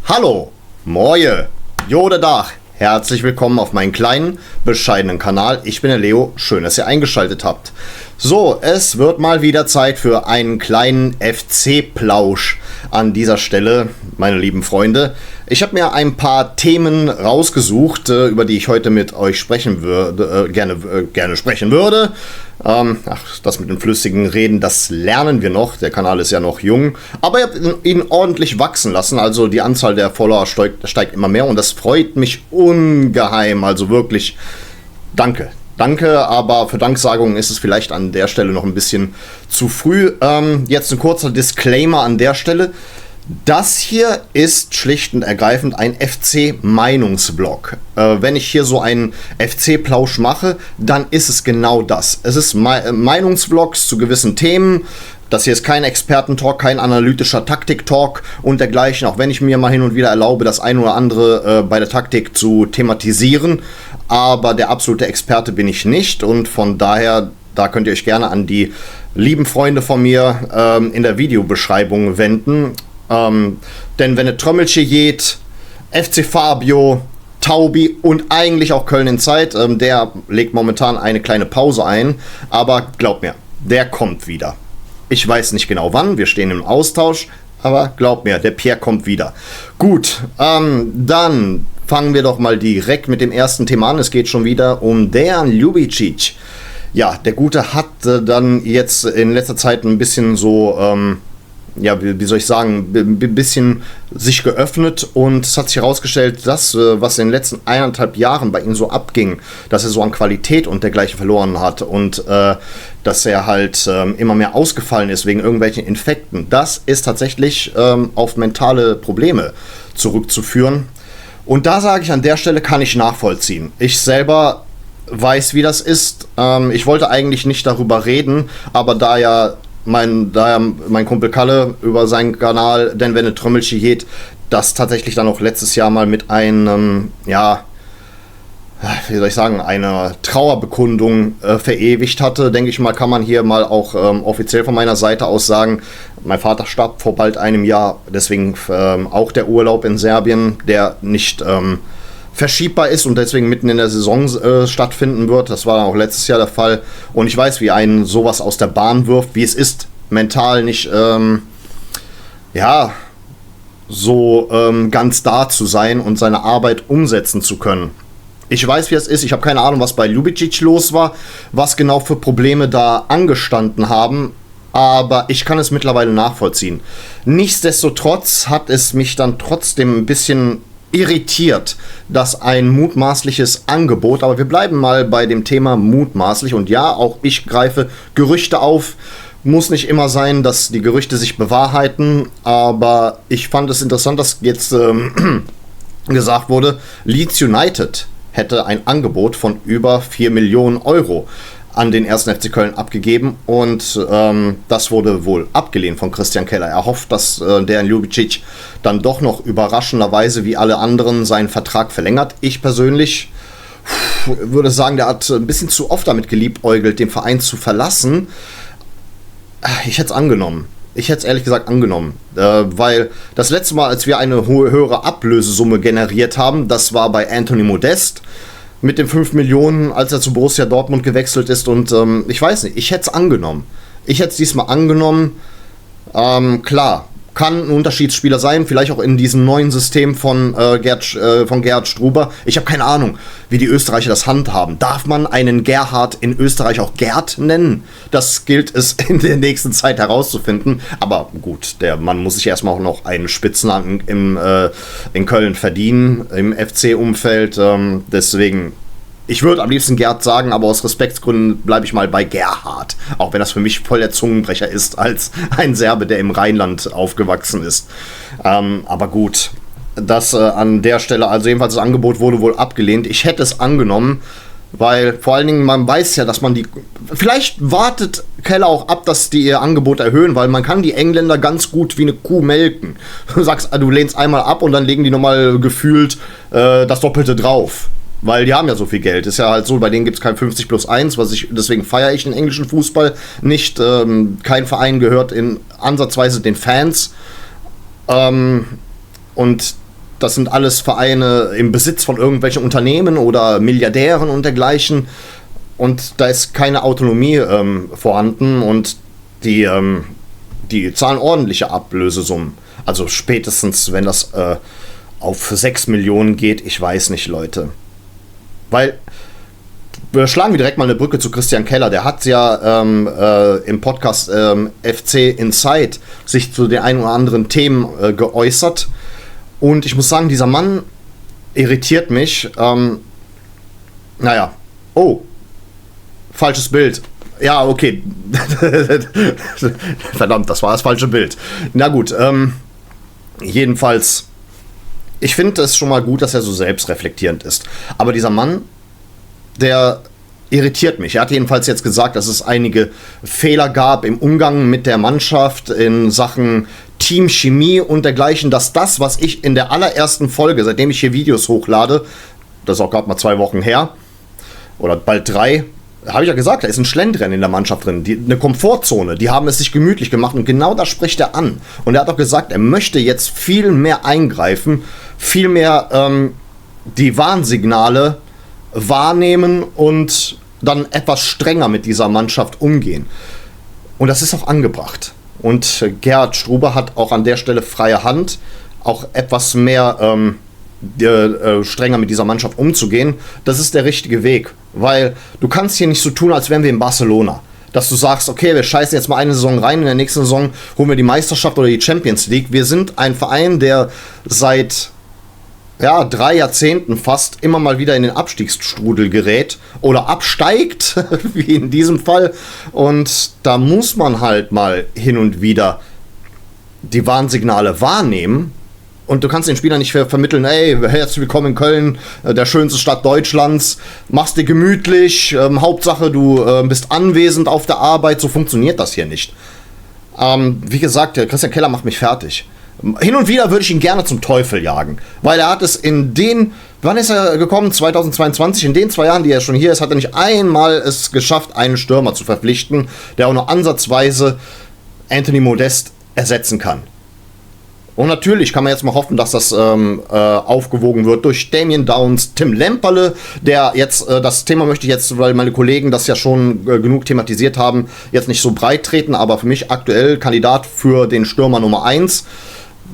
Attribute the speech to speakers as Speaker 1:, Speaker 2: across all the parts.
Speaker 1: Hallo, Moje, Jode Dach, herzlich willkommen auf meinen kleinen, bescheidenen Kanal. Ich bin der Leo, schön, dass ihr eingeschaltet habt. So, es wird mal wieder Zeit für einen kleinen FC-Plausch an dieser Stelle, meine lieben Freunde. Ich habe mir ein paar Themen rausgesucht, über die ich heute mit euch sprechen würde, gerne sprechen würde. Das mit dem flüssigen Reden, das lernen wir noch. Der Kanal ist ja noch jung. Aber ihr habt ihn ordentlich wachsen lassen. Also die Anzahl der Follower steigt immer mehr. Und das freut mich ungeheim. Also wirklich, danke. Danke, aber für Danksagungen ist es vielleicht an der Stelle noch ein bisschen zu früh. Jetzt ein kurzer Disclaimer an der Stelle. Das hier ist schlicht und ergreifend ein FC-Meinungsblog. Wenn ich hier so einen FC-Plausch mache, dann ist es genau das. Es ist Meinungsvlogs zu gewissen Themen. Das hier ist kein Expertentalk, kein analytischer Taktik-Talk und dergleichen, auch wenn ich mir mal hin und wieder erlaube, das ein oder andere bei der Taktik zu thematisieren. Aber der absolute Experte bin ich nicht und von daher, da könnt ihr euch gerne an die lieben Freunde von mir in der Videobeschreibung wenden. Denn wenn es Trömmelche geht, FC Fabio, Taubi und eigentlich auch Köln in Zeit, der legt momentan eine kleine Pause ein, aber glaubt mir, der kommt wieder. Ich weiß nicht genau wann, wir stehen im Austausch, aber glaubt mir, der Pierre kommt wieder. Gut, dann fangen wir doch mal direkt mit dem ersten Thema an. Es geht schon wieder um Dejan Ljubicic. Ja, der Gute hat dann jetzt in letzter Zeit ein bisschen so, wie soll ich sagen, ein bisschen sich geöffnet und es hat sich herausgestellt, dass, was in den letzten 1,5 Jahren bei ihm so abging, dass er so an Qualität und dergleichen verloren hat und dass er halt immer mehr ausgefallen ist wegen irgendwelchen Infekten. Das ist tatsächlich auf mentale Probleme zurückzuführen. Und da sage ich, an der Stelle kann ich nachvollziehen. Ich selber weiß, wie das ist. Ich wollte eigentlich nicht darüber reden, aber da ja mein Kumpel Kalle über seinen Kanal, denn wenn es Trömmelche geht, das tatsächlich dann auch letztes Jahr mal mit einem, wie soll ich sagen, einer Trauerbekundung verewigt hatte, denke ich mal, kann man hier mal auch offiziell von meiner Seite aus sagen, mein Vater starb vor bald einem Jahr, deswegen auch der Urlaub in Serbien, der nicht verschiebbar ist und deswegen mitten in der Saison stattfinden wird. Das war auch letztes Jahr der Fall. Und ich weiß, wie einen sowas aus der Bahn wirft, wie es ist, mental nicht so ganz da zu sein und seine Arbeit umsetzen zu können. Ich weiß, wie es ist. Ich habe keine Ahnung, was bei Ljubicic los war, was genau für Probleme da angestanden haben. Aber ich kann es mittlerweile nachvollziehen. Nichtsdestotrotz hat es mich dann trotzdem ein bisschen irritiert, dass ein mutmaßliches Angebot, aber wir bleiben mal bei dem Thema mutmaßlich und ja, auch ich greife Gerüchte auf, muss nicht immer sein, dass die Gerüchte sich bewahrheiten, aber ich fand es interessant, dass jetzt gesagt wurde, Leeds United hätte ein Angebot von über 4 Millionen Euro an den 1. FC Köln abgegeben und das wurde wohl abgelehnt von Christian Keller. Er hofft, dass der Ljubicic dann doch noch überraschenderweise wie alle anderen seinen Vertrag verlängert. Ich persönlich würde sagen, der hat ein bisschen zu oft damit geliebäugelt, den Verein zu verlassen. Ich hätte es angenommen. Ich hätte es ehrlich gesagt angenommen, weil das letzte Mal, als wir eine höhere Ablösesumme generiert haben, das war bei Anthony Modest, mit den 5 Millionen, als er zu Borussia Dortmund gewechselt ist und ich weiß nicht, ich hätte es angenommen. Ich hätte es diesmal angenommen. Klar, kann ein Unterschiedsspieler sein, vielleicht auch in diesem neuen System von Gerhard Struber. Ich habe keine Ahnung, wie die Österreicher das handhaben. Darf man einen Gerhard in Österreich auch Gerd nennen? Das gilt es in der nächsten Zeit herauszufinden. Aber gut, der Mann muss sich erstmal auch noch einen Spitznamen in Köln verdienen, im FC-Umfeld. Deswegen, ich würde am liebsten Gerd sagen, aber aus Respektsgründen bleibe ich mal bei Gerhard. Auch wenn das für mich voll der Zungenbrecher ist, als ein Serbe, der im Rheinland aufgewachsen ist. Aber gut, das an der Stelle, also jedenfalls das Angebot wurde wohl abgelehnt. Ich hätte es angenommen, weil vor allen Dingen man weiß ja, dass man die... Vielleicht wartet Keller auch ab, dass die ihr Angebot erhöhen, weil man kann die Engländer ganz gut wie eine Kuh melken. Du sagst, du lehnst einmal ab und dann legen die nochmal gefühlt das Doppelte drauf. Weil die haben ja so viel Geld. Ist ja halt so, bei denen gibt es kein 50+1, deswegen feiere ich den englischen Fußball nicht. Kein Verein gehört in ansatzweise den Fans. Und das sind alles Vereine im Besitz von irgendwelchen Unternehmen oder Milliardären und dergleichen. Und da ist keine Autonomie vorhanden und die zahlen ordentliche Ablösesummen. Also spätestens, wenn das auf 6 Millionen geht, ich weiß nicht, Leute. Weil, wir schlagen direkt mal eine Brücke zu Christian Keller. Der hat ja im Podcast FC Inside sich zu den ein oder anderen Themen geäußert. Und ich muss sagen, dieser Mann irritiert mich. Oh, falsches Bild. Ja, okay. Verdammt, das war das falsche Bild. Na gut, jedenfalls, ich finde es schon mal gut, dass er so selbstreflektierend ist. Aber dieser Mann, der irritiert mich. Er hat jedenfalls jetzt gesagt, dass es einige Fehler gab im Umgang mit der Mannschaft in Sachen Teamchemie und dergleichen, dass das, was ich in der allerersten Folge, seitdem ich hier Videos hochlade, das ist auch gerade mal 2 Wochen her, oder bald 3, habe ich ja gesagt, da ist ein Schlendrian in der Mannschaft drin, eine Komfortzone, die haben es sich gemütlich gemacht und genau das spricht er an. Und er hat auch gesagt, er möchte jetzt viel mehr eingreifen, viel mehr die Warnsignale wahrnehmen und dann etwas strenger mit dieser Mannschaft umgehen. Und das ist auch angebracht. Und Gerhard Struber hat auch an der Stelle freie Hand, auch etwas mehr strenger mit dieser Mannschaft umzugehen. Das ist der richtige Weg, weil du kannst hier nicht so tun, als wären wir in Barcelona. Dass du sagst, okay, wir scheißen jetzt mal eine Saison rein, in der nächsten Saison holen wir die Meisterschaft oder die Champions League. Wir sind ein Verein, der seit 3 Jahrzehnten fast immer mal wieder in den Abstiegsstrudel gerät oder absteigt, wie in diesem Fall. Und da muss man halt mal hin und wieder die Warnsignale wahrnehmen. Und du kannst den Spielern nicht vermitteln, hey, herzlich willkommen in Köln, der schönste Stadt Deutschlands, mach's dir gemütlich, Hauptsache du bist anwesend auf der Arbeit, so funktioniert das hier nicht. Wie gesagt, Christian Keller macht mich fertig. Hin und wieder würde ich ihn gerne zum Teufel jagen, weil er hat es wann ist er gekommen? 2022, in den 2 Jahren, die er schon hier ist, hat er nicht einmal es geschafft, einen Stürmer zu verpflichten, der auch nur ansatzweise Anthony Modest ersetzen kann. Und natürlich kann man jetzt mal hoffen, dass das aufgewogen wird durch Damien Downs, Tim Lemperle, der jetzt, das Thema möchte ich jetzt, weil meine Kollegen das ja schon genug thematisiert haben, jetzt nicht so breit treten, aber für mich aktuell Kandidat für den Stürmer Nummer 1.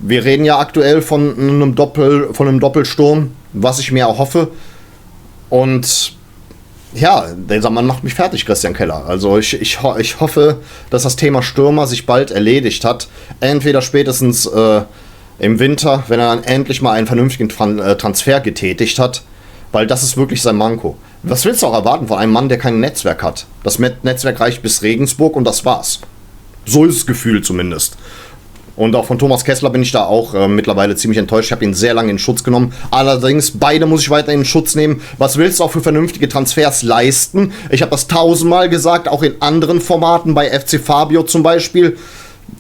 Speaker 1: Wir reden ja aktuell von einem Doppelsturm, was ich mir auch hoffe. Und ja, dieser Mann macht mich fertig, Christian Keller. Also ich hoffe, dass das Thema Stürmer sich bald erledigt hat. Entweder spätestens im Winter, wenn er dann endlich mal einen vernünftigen Transfer getätigt hat. Weil das ist wirklich sein Manko. Was willst du auch erwarten von einem Mann, der kein Netzwerk hat? Das Netzwerk reicht bis Regensburg und das war's. So ist das Gefühl zumindest. Und auch von Thomas Kessler bin ich da auch mittlerweile ziemlich enttäuscht. Ich habe ihn sehr lange in Schutz genommen. Allerdings, beide muss ich weiter in Schutz nehmen. Was willst du auch für vernünftige Transfers leisten? Ich habe das 1000-mal gesagt, auch in anderen Formaten, bei FC Fabio zum Beispiel.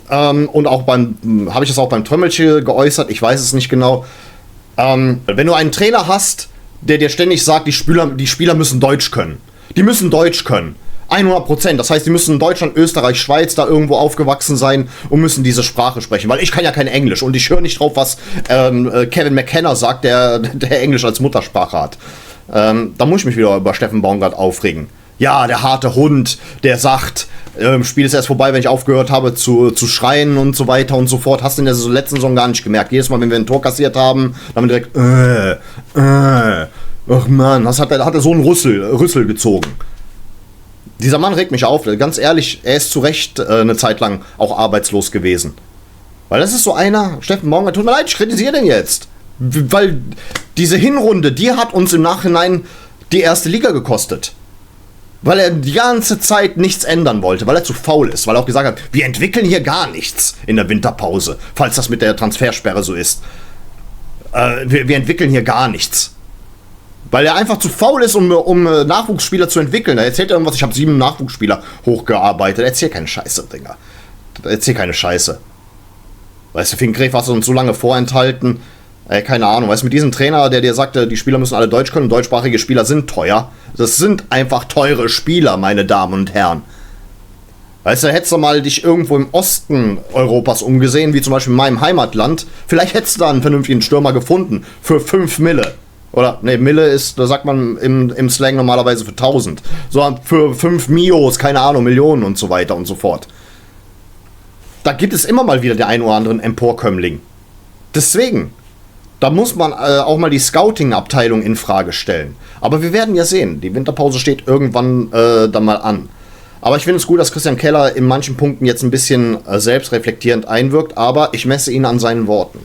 Speaker 1: Und auch habe ich das auch beim Trömmelche geäußert, ich weiß es nicht genau. Wenn du einen Trainer hast, der dir ständig sagt, die Spieler müssen Deutsch können. Die müssen Deutsch können. 100%. Das heißt, die müssen in Deutschland, Österreich, Schweiz da irgendwo aufgewachsen sein und müssen diese Sprache sprechen. Weil ich kann ja kein Englisch und ich höre nicht drauf, was Kevin McKenna sagt, der Englisch als Muttersprache hat. Da muss ich mich wieder über Steffen Baumgart aufregen. Ja, der harte Hund, der sagt, Spiel ist erst vorbei, wenn ich aufgehört habe zu schreien und so weiter und so fort. Hast du in der letzten Saison gar nicht gemerkt. Jedes Mal, wenn wir ein Tor kassiert haben, dann haben wir direkt, ach man, hat er so einen Rüssel gezogen. Dieser Mann regt mich auf, ganz ehrlich, er ist zu Recht eine Zeit lang auch arbeitslos gewesen. Weil das ist so einer, Steffen Baumgart, tut mir leid, ich kritisiere den jetzt. Weil diese Hinrunde, die hat uns im Nachhinein die erste Liga gekostet. Weil er die ganze Zeit nichts ändern wollte, weil er zu faul ist, weil er auch gesagt hat, wir entwickeln hier gar nichts in der Winterpause, falls das mit der Transfersperre so ist. Wir entwickeln hier gar nichts. Weil er einfach zu faul ist, um Nachwuchsspieler zu entwickeln. Er erzählt irgendwas, ich habe 7 Nachwuchsspieler hochgearbeitet. Erzähl keine Scheiße, Dinger. Erzähl keine Scheiße. Weißt du, Finn Gräf hast du uns so lange vorenthalten. Keine Ahnung. Weißt du, mit diesem Trainer, der dir sagte, die Spieler müssen alle Deutsch können, deutschsprachige Spieler sind teuer. Das sind einfach teure Spieler, meine Damen und Herren. Weißt du, hättest du mal dich irgendwo im Osten Europas umgesehen, wie zum Beispiel in meinem Heimatland, vielleicht hättest du da einen vernünftigen Stürmer gefunden für 5 Mille. Oder, ne, Mille ist, da sagt man im Slang normalerweise für 1000. So für 5 Mios, keine Ahnung, Millionen und so weiter und so fort. Da gibt es immer mal wieder den einen oder anderen Emporkömmling. Deswegen, da muss man auch mal die Scouting-Abteilung in Frage stellen. Aber wir werden ja sehen, die Winterpause steht irgendwann dann mal an. Aber ich finde es gut, dass Christian Keller in manchen Punkten jetzt ein bisschen selbstreflektierend einwirkt, aber ich messe ihn an seinen Worten.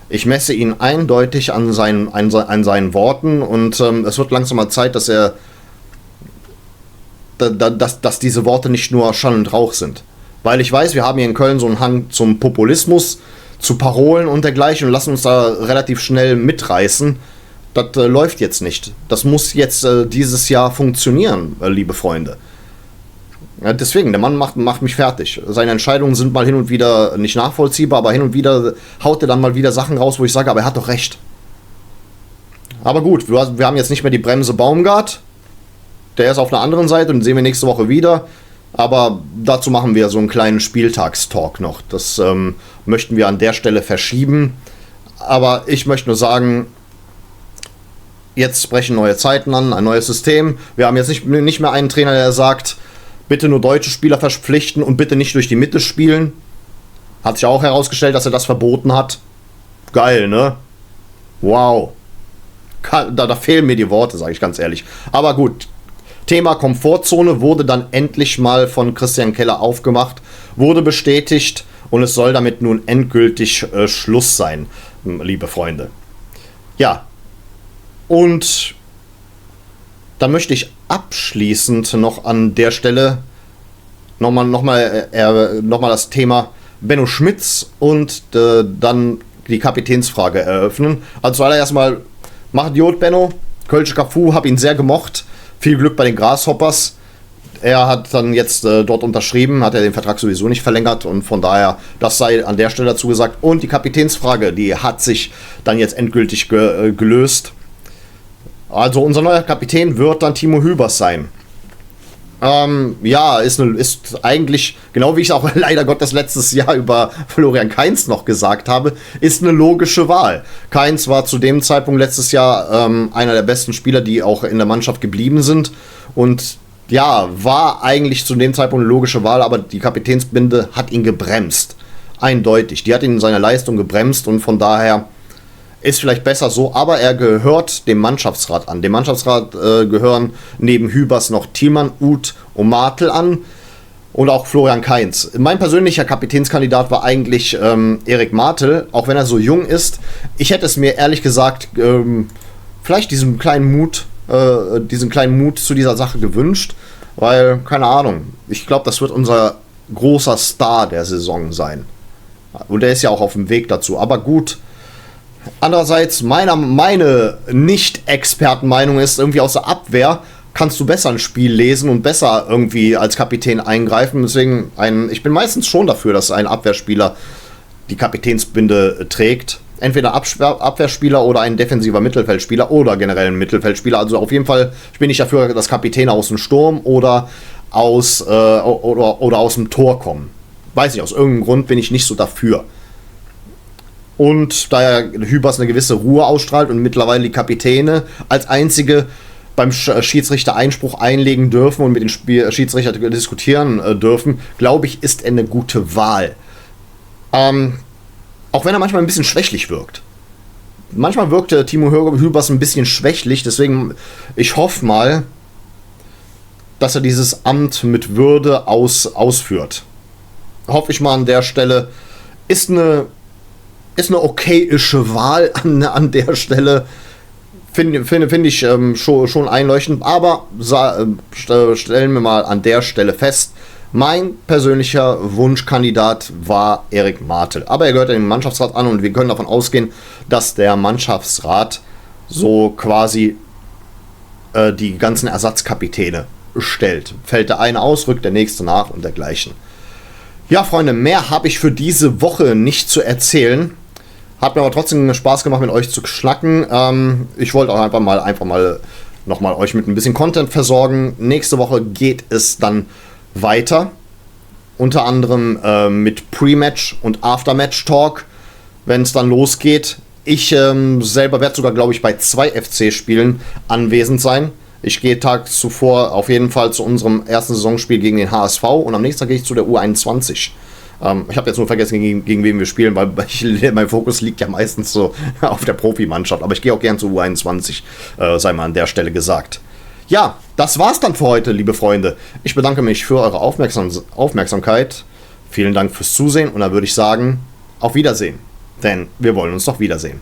Speaker 1: Ich messe ihn eindeutig an seinen Worten und es wird langsam mal Zeit, dass dass diese Worte nicht nur Schall und Rauch sind. Weil ich weiß, wir haben hier in Köln so einen Hang zum Populismus, zu Parolen und dergleichen und lassen uns da relativ schnell mitreißen. Das läuft jetzt nicht. Das muss jetzt dieses Jahr funktionieren, liebe Freunde. Ja, deswegen, der Mann macht mich fertig. Seine Entscheidungen sind mal hin und wieder nicht nachvollziehbar, aber hin und wieder haut er dann mal wieder Sachen raus, wo ich sage, aber er hat doch recht. Aber gut, wir haben jetzt nicht mehr die Bremse Baumgart. Der ist auf einer anderen Seite und den sehen wir nächste Woche wieder. Aber dazu machen wir so einen kleinen Spieltagstalk noch. Das möchten wir an der Stelle verschieben. Aber ich möchte nur sagen, jetzt brechen neue Zeiten an, ein neues System. Wir haben jetzt nicht mehr einen Trainer, der sagt, bitte nur deutsche Spieler verpflichten und bitte nicht durch die Mitte spielen. Hat sich auch herausgestellt, dass er das verboten hat. Geil, ne? Wow. Da fehlen mir die Worte, sage ich ganz ehrlich. Aber gut, Thema Komfortzone wurde dann endlich mal von Christian Keller aufgemacht, wurde bestätigt und es soll damit nun endgültig Schluss sein, liebe Freunde. Ja, und da möchte ich abschließend noch an der Stelle nochmal das Thema Benno Schmitz und dann die Kapitänsfrage eröffnen. Also zuallererst mal, mach Idiot, Benno. Kölsche Cafu, hab ihn sehr gemocht. Viel Glück bei den Grasshoppers. Er hat dann jetzt dort unterschrieben, hat er den Vertrag sowieso nicht verlängert und von daher, das sei an der Stelle dazu gesagt. Und die Kapitänsfrage, die hat sich dann jetzt endgültig gelöst. Also unser neuer Kapitän wird dann Timo Hübers sein. Ja, ist eigentlich, genau wie ich auch leider Gottes letztes Jahr über Florian Kainz noch gesagt habe, ist eine logische Wahl. Kainz war zu dem Zeitpunkt letztes Jahr einer der besten Spieler, die auch in der Mannschaft geblieben sind. Und ja, war eigentlich zu dem Zeitpunkt eine logische Wahl, aber die Kapitänsbinde hat ihn gebremst. Eindeutig. Die hat ihn in seiner Leistung gebremst und von daher ist vielleicht besser so, aber er gehört dem Mannschaftsrat an. Dem Mannschaftsrat gehören neben Hübers noch Thielmann, Uth und Martel an und auch Florian Kainz. Mein persönlicher Kapitänskandidat war eigentlich Erik Martel, auch wenn er so jung ist. Ich hätte es mir ehrlich gesagt vielleicht diesen kleinen Mut zu dieser Sache gewünscht, weil, keine Ahnung, ich glaube, das wird unser großer Star der Saison sein. Und der ist ja auch auf dem Weg dazu, aber gut. Andererseits, meine Nicht-Experten-Meinung ist, irgendwie aus der Abwehr kannst du besser ein Spiel lesen und besser irgendwie als Kapitän eingreifen. Deswegen, ich bin meistens schon dafür, dass ein Abwehrspieler die Kapitänsbinde trägt. Entweder Abwehrspieler oder ein defensiver Mittelfeldspieler oder generell ein Mittelfeldspieler. Also auf jeden Fall, ich bin nicht dafür, dass Kapitäne aus dem Sturm oder aus dem Tor kommen. Weiß nicht, aus irgendeinem Grund bin ich nicht so dafür. Und da ja Hübers eine gewisse Ruhe ausstrahlt und mittlerweile die Kapitäne als einzige beim Schiedsrichter Einspruch einlegen dürfen und mit dem Schiedsrichter diskutieren dürfen, glaube ich, ist er eine gute Wahl. Auch wenn er manchmal ein bisschen schwächlich wirkt. Manchmal wirkte Timo Hübers ein bisschen schwächlich, deswegen ich hoffe mal, dass er dieses Amt mit Würde ausführt. Hoffe ich mal an der Stelle. Ist eine okayische Wahl an der Stelle. Finde ich schon einleuchtend. Aber stellen wir mal an der Stelle fest, mein persönlicher Wunschkandidat war Erik Martel. Aber er gehört dem Mannschaftsrat an und wir können davon ausgehen, dass der Mannschaftsrat so quasi die ganzen Ersatzkapitäne stellt. Fällt der eine aus, rückt der nächste nach und dergleichen. Ja, Freunde, mehr habe ich für diese Woche nicht zu erzählen. Hat mir aber trotzdem Spaß gemacht, mit euch zu schnacken. Ich wollte auch einfach mal nochmal euch mit ein bisschen Content versorgen. Nächste Woche geht es dann weiter. unter anderem mit Pre-Match und After-Match-Talk, wenn es dann losgeht. Ich selber werde sogar, glaube ich, bei 2 FC-Spielen anwesend sein. Ich gehe tags zuvor auf jeden Fall zu unserem ersten Saisonspiel gegen den HSV und am nächsten Tag gehe ich zu der U21. Ich habe jetzt nur vergessen, gegen wen wir spielen, weil mein Fokus liegt ja meistens so auf der Profimannschaft. Aber ich gehe auch gern zur U21, sei mal an der Stelle gesagt. Ja, das war's dann für heute, liebe Freunde. Ich bedanke mich für eure Aufmerksamkeit. Vielen Dank fürs Zusehen und dann würde ich sagen, auf Wiedersehen. Denn wir wollen uns doch wiedersehen.